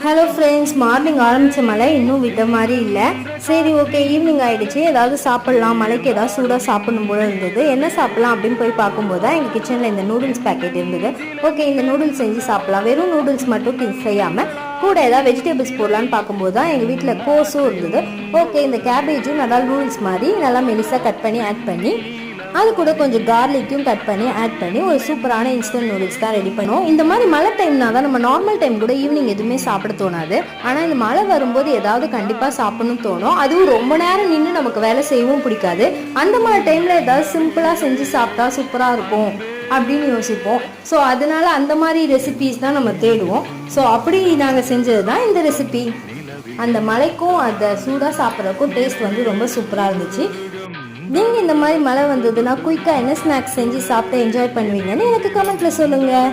Hello friends, morning ஆரம்பித்த மழை இன்னும் விட்ட மாதிரி இல்லை. சரி, ஓகே, ஈவினிங் ஆகிடுச்சு, ஏதாவது சாப்பிட்லாம், மழைக்கு ஏதாவது சூடாக சாப்பிடணும் போல இருந்தது. என்ன சாப்பிட்லாம் அப்படின்னு போய் பார்க்கும்போது தான் எங்கள் கிச்சனில் இந்த நூடுல்ஸ் பேக்கெட் இருந்தது. ஓகே, இந்த நூடுல்ஸ் செஞ்சு சாப்பிட்லாம். வெறும் நூடுல்ஸ் மட்டும் செய்யாமல் கூட ஏதாவது வெஜிடபிள்ஸ் போடலான்னு பார்க்கும்போது தான் எங்கள் வீட்டில் கோஸும் இருந்தது. ஓகே, இந்த கேபேஜும் நல்லா நூடுல்ஸ் மாதிரி நல்லா மெலிசாக கட் பண்ணி ஆட் பண்ணி அது கூட கொஞ்சம் கார்லிக்கும் கட் பண்ணி ஆட் பண்ணி ஒரு சூப்பரான இன்ஸ்டன்ட் நூடுல்ஸ் தான் ரெடி பண்ணுவோம். இந்த மாதிரி மழை டைம்னா தான் நம்ம நார்மல் டைம் கூட ஈவினிங் எதுவுமே சாப்பிட தோணாது. ஆனால் இந்த மழை வரும்போது ஏதாவது கண்டிப்பாக சாப்பிடணும்னு தோணும். அதுவும் ரொம்ப நேரம் நின்று நமக்கு வேலை செய்யவும் பிடிக்காது. அந்த மாதிரி டைமில் ஏதாவது சிம்பிளாக செஞ்சு சாப்பிட்டா சூப்பராக இருக்கும் அப்படின்னு யோசிப்போம். ஸோ அதனால அந்த மாதிரி ரெசிபீஸ் தான் நம்ம தேடுவோம். ஸோ அப்படி நாங்கள் செஞ்சது தான் இந்த ரெசிபி. அந்த மழைக்கும் அந்த சூடாக சாப்பிட்றதுக்கும் டேஸ்ட் வந்து ரொம்ப சூப்பராக இருந்துச்சு. நீங்கள் இந்த மாதிரி மழை வந்ததுன்னா குயிக்காக என்ன ஸ்நாக்ஸ் செஞ்சு சாப்பிட்டு என்ஜாய் பண்ணுவீங்கன்னு எனக்கு கமெண்ட்டில் சொல்லுங்கள்.